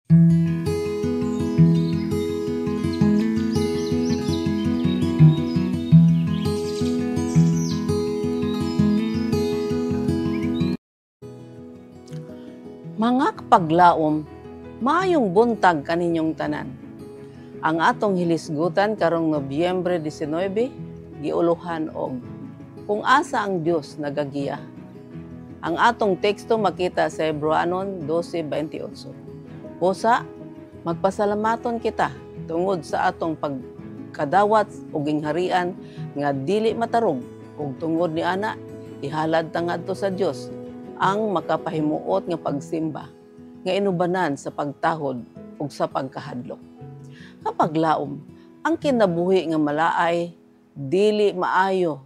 Mga kapaglaom, maayong buntag kaninyong tanan. Ang atong hilisgutan karong Nobyembre 19, giuluhan og kung asa ang Dios nagagiya. Ang atong teksto makita sa Hebreanon 12:28. Pusa, magpasalamaton kita tungod sa atong pagkadawat ug gingharian nga dili matarog ug tungod ni ana ihalad ta ngadto sa Dios ang makapahimuot nga pagsimba nga inubanan sa pagtahod ug sa pagkahadlok. Kapag laom, ang kinabuhi nga malaay dili maayo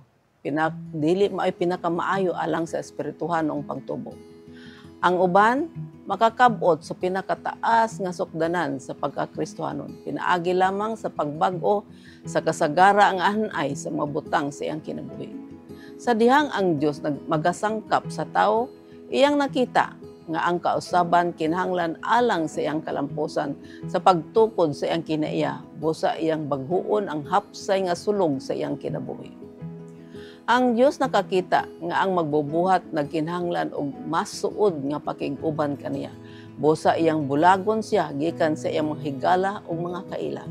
pinakamaayo alang sa espirituhanong pagtubo. Ang uban makakabot sa pinakataas nga sukdanan sa pagkakristohanon, pinaagi lamang sa pagbag-o sa kasagara ang anay sa mabutang sa iyang kinabuhi. Sa dihang ang Dios magasangkap sa tao, iyang nakita nga ang kausaban kinahanglan alang sa iyang kalampusan sa pagtukod sa iyang kinaiya, busa iyang baghuon ang hapsay nga sulog sa iyang kinabuhi. Ang Dios nakakita nga ang magbubuhat nagkinahanglan og mas suod nga pakig-uban kaniya, busa iyang bulagon siya gikan sa iyang mga higala ug mga kaila.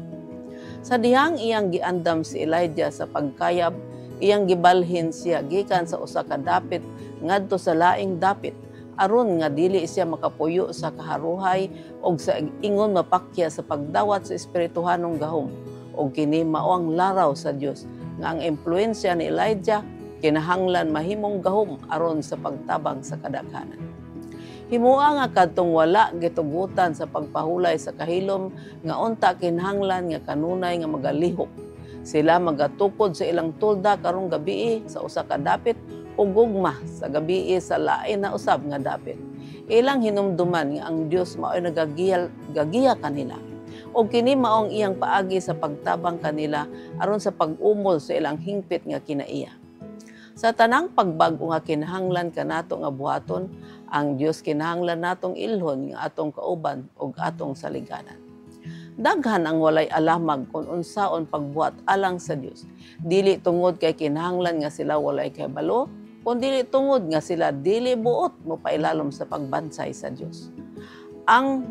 Sa dihang iyang giandam si Elijah sa pagkayab, iyang gibalhin siya gikan sa usa ka dapit ngadto sa laing dapit aron nga dili siya makapuyo sa kaharuhay ug sa ingon mapakya sa pagdawat sa espirituhanong gahom ug kini mao ang laraw sa Dios nga ang impluwensya ni Elijah kinahanglan mahimong gahom aron sa pagtabang sa kadaghanan. Himua nga kadtong wala gitugutan sa pagpahulay sa kahilom nga unta kinahanglan nga kanunay nga magalihok. Sila magatukod sa ilang tulda karong gabii sa usa ka dapit ug gugma sa gabii sa lain na usab nga dapit. Ilang hinumduman nga ang Dios mao'y nagagiya kanila. Og kini maong iyang paagi sa pagtabang kanila aron sa pag-umol sa ilang hingpit nga kinaiya. Sa tanang pagbag-o nga kinahanglan kanato nga buhaton, ang Dios kinahanglan natong ilhon nga atong kauban ug atong saliganan. Daghan ang walay alamag kung unsaon pagbuhat alang sa Dios. Dili tungod kay kinahanglan nga sila walay kahibalo, kundi tungod nga sila dili buot mo pailalom sa pagbansay sa Dios. Ang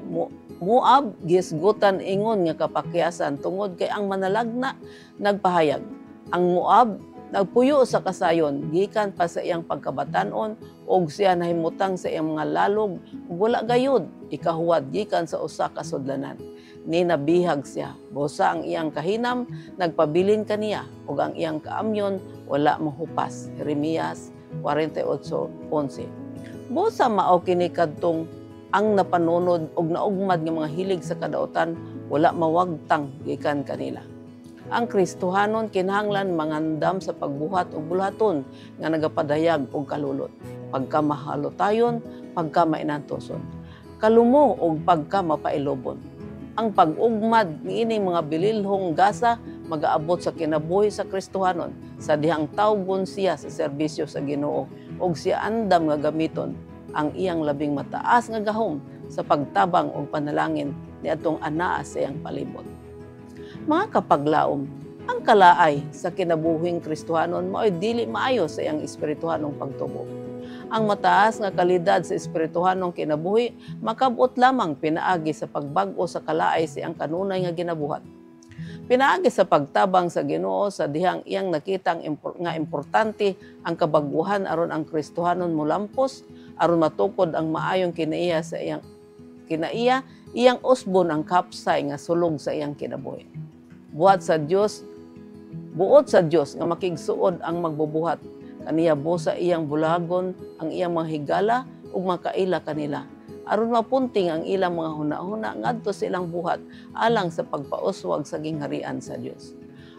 Moab gisgutan ingon nga kapakyasan tungod kay ang manalagna nagpahayag. Ang Moab nagpuyo sa kasayon gikan pa sa iyang pagkabatan-on ug siya nahimutang sa iyang mga lalog ug wala gayud ikahuwad gikan sa usa ka sudlanan. Ni nabihag siya, busa ang iyang kahinam nagpabilin kaniya ug ang iyang kaamyon wala mahupas. Jeremias 48:11. Busa mao kini kadtong ang napanunod ug naugmad nga mga hilig sa kadautan wala mawagtang gikan kanila. Ang Kristohanon kinahanglan mangandam sa pagbuhat ug bulhaton nga nagapadayag og kalulot, pagkamahalotayon, pagkamainantoson, kalumo ug pagkamapailobon. Ang pag-ugmad niining mga bililhong gasa magaabot sa kinabuhi sa Kristohanon sa dihang tawgon siya sa serbisyo sa Ginoo ug siya andam nga gamiton ang iyang labing mataas nga gahom sa pagtabang ug panalangin niadtong anaa sa iyang palibot. Mga kapaglaom, ang kalaay sa kinabuhing Kristohanon mao'y dili maayo sa iyang espirituhanong pagtubo. Ang mataas nga kalidad sa espirituhanong kinabuhi makabot lamang pinaagi sa pagbag-o sa kalaay sa iyang kanunay nga ginabuhat. Pinaagi sa pagtabang sa Ginoo sa dihang iyang nakitang nga importante ang kabaguhan aron ang Kristohanon molampos aron matukod ang maayong kinaiya sa iyang iyang usbon ang kapsay nga sulog sa iyang kinabuhi. Buot sa Dios nga makigsuod ang magbubuhat kaniya busa iyang bulagon ang iyang mga higala ug makaila kanila aron mapunting ang ilang mga hunahuna ngadto sa ilang buhat alang sa pagpauswag sa gingharian sa Dios.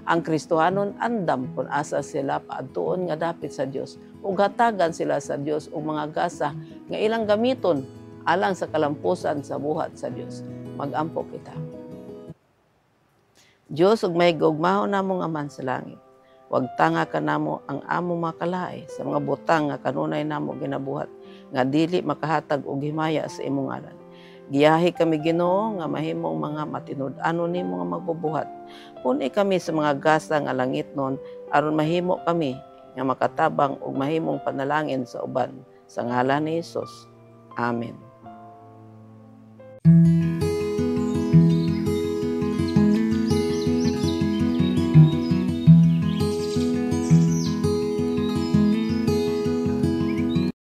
Ang Kristohanon andam kung asa sila paadtuon nga dapit sa Dios ug hatagan sila sa Dios og mga gasa nga ilang gamiton alang sa kalampusan sa buhat sa Dios. Mag-ampo kita. Dios ug may gugmahon namong Aman sa langit. Wag tanga ka namo ang amo makalaay sa mga butang nga kanunay namo ginabuhat nga dili makahatag og himaya sa imong ngalan. Giyahi kami Ginoo nga mahimong mga matinud-anon nimo nga magbubuhat. Puni kami sa mga gasa nga langitnon aron mahimo kami nga makatabang ug mahimong panalangin sa uban. Sa ngalan ni Hesus. Amen.